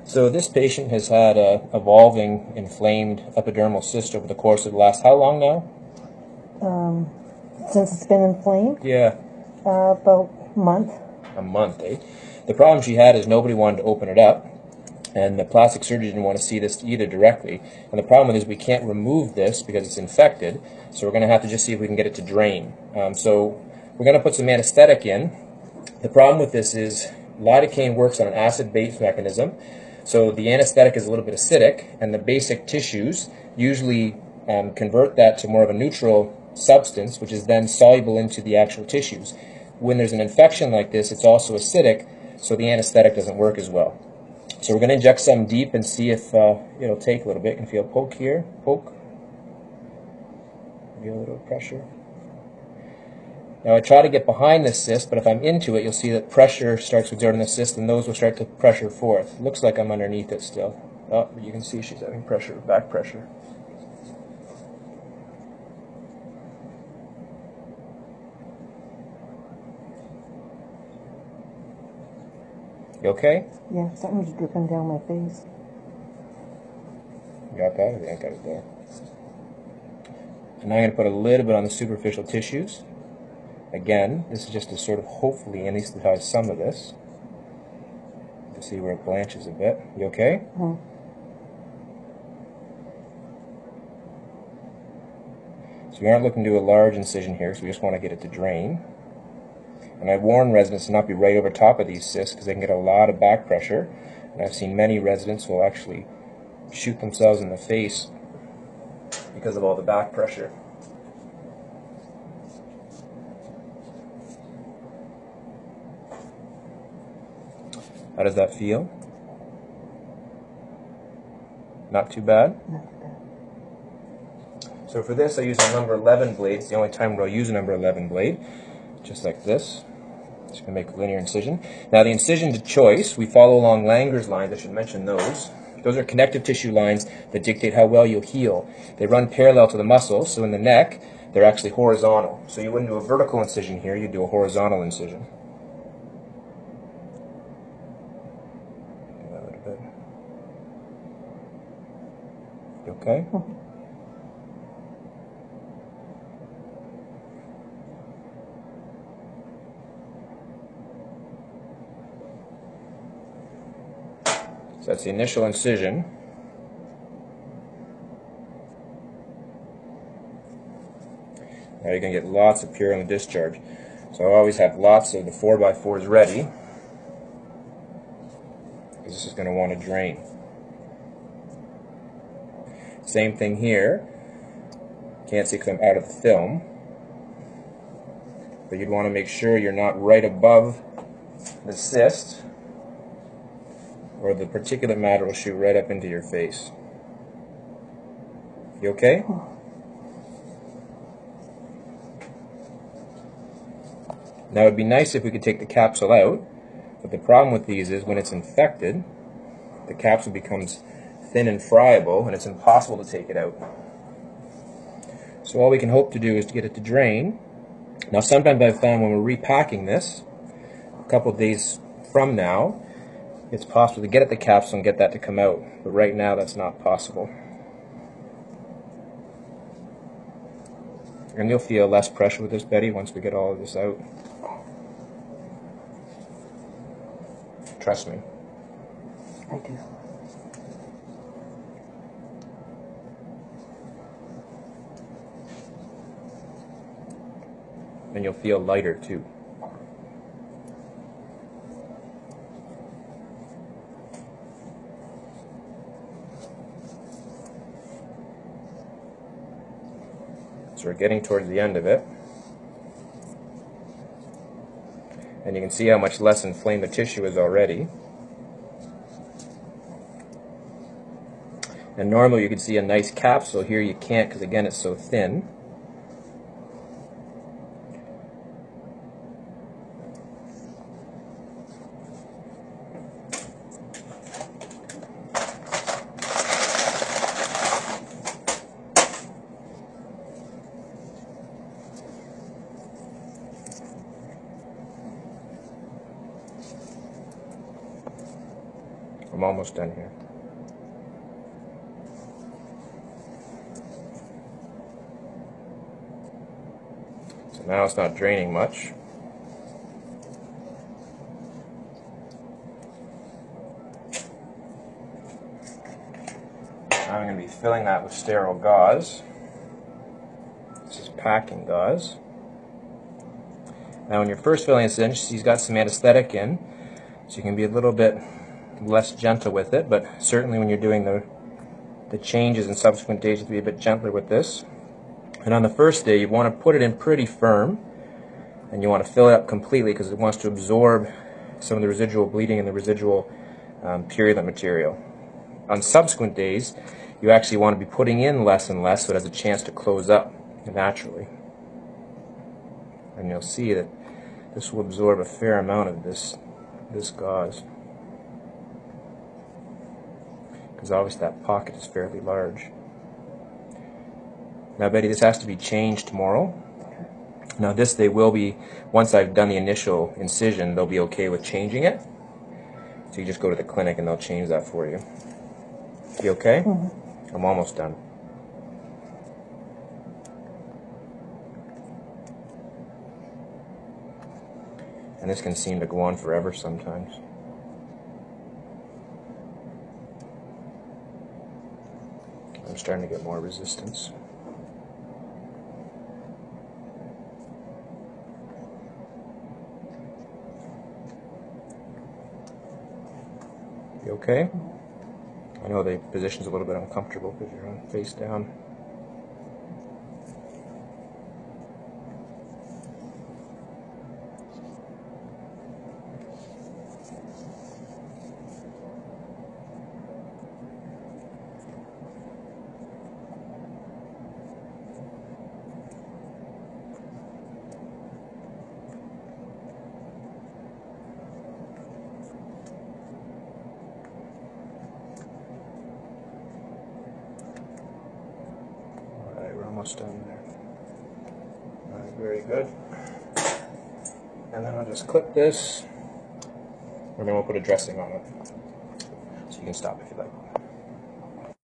So this patient has had a evolving inflamed epidermal cyst over the course of the last, how long now? Since it's been inflamed? Yeah. About a month. A month, eh? The problem she had is nobody wanted to open it up, and the plastic surgeon didn't want to see this either directly. And the problem is we can't remove this because it's infected, so we're going to have to just see if we can get it to drain. So we're going to put some anesthetic in. The problem with this is lidocaine works on an acid-base mechanism, so the anesthetic is a little bit acidic, and the basic tissues usually convert that to more of a neutral substance, which is then soluble into the actual tissues. When there's an infection like this, it's also acidic, so the anesthetic doesn't work as well. So we're going to inject some deep and see if it'll take a little bit. You can feel poke here, poke. Maybe a little pressure. Now I try to get behind this cyst, but if I'm into it, you'll see that pressure starts to exert on the cyst, and those will start to pressure forth. Looks like I'm underneath it still. Oh, but you can see she's having pressure, back pressure. You okay? Yeah, something's dripping down my face. You got that? I think I got it there. And now I'm going to put a little bit on the superficial tissues. Again, this is just to sort of hopefully anesthetize some of this. To see where it blanches a bit. You okay? Mm-hmm. So we aren't looking to do a large incision here, so we just want to get it to drain. And I warn residents to not be right over top of these cysts because they can get a lot of back pressure. And I've seen many residents who will actually shoot themselves in the face because of all the back pressure. How does that feel? Not too bad? Not too bad. So for this I use a number 11 blade. It's the only time where I'll use a number 11 blade. Just like this. Just going to make a linear incision. Now the incision to choice, we follow along Langer's lines. I should mention those. Those are connective tissue lines that dictate how well you'll heal. They run parallel to the muscles, so in the neck, they're actually horizontal. So you wouldn't do a vertical incision here, you'd do a horizontal incision. Do that a little bit. You okay? So that's the initial incision. Now you're going to get lots of purulent discharge. So I always have lots of the 4x4s ready, because this is going to want to drain. Same thing here. Can't see because I'm out of the film. But you'd want to make sure you're not right above the cyst, or the particulate matter will shoot right up into your face. You okay? Now it would be nice if we could take the capsule out, but the problem with these is when it's infected, the capsule becomes thin and friable, and it's impossible to take it out. So all we can hope to do is to get it to drain. Now sometimes I've found when we're repacking this, a couple of days from now, it's possible to get at the capsule and get that to come out, but right now that's not possible. And you'll feel less pressure with this, Betty, once we get all of this out. Trust me. I do. And you'll feel lighter too. So we're getting towards the end of it. And you can see how much less inflamed the tissue is already. And normally you could see a nice capsule. Here you can't because again it's so thin. I'm almost done here. So now it's not draining much. Now I'm going to be filling that with sterile gauze. This is packing gauze. Now when you're first filling this in, he's got some anesthetic in, so you can be a little bit less gentle with it, but certainly when you're doing the changes in subsequent days, you have to be a bit gentler with this. And on the first day, you want to put it in pretty firm, and you want to fill it up completely because it wants to absorb some of the residual bleeding and the residual purulent material. On subsequent days, you actually want to be putting in less and less so it has a chance to close up naturally. And you'll see that this will absorb a fair amount of this gauze, because obviously that pocket is fairly large. Now Betty, this has to be changed tomorrow. Now this they will be, once I've done the initial incision, they'll be okay with changing it. So you just go to the clinic and they'll change that for you. You okay? Mm-hmm. I'm almost done. And this can seem to go on forever sometimes. I'm starting to get more resistance. You okay? I know the position's a little bit uncomfortable because you're on face down. Almost done there. Alright, very good. And then I'll just clip this, and then we'll put a dressing on it. So you can stop if you like.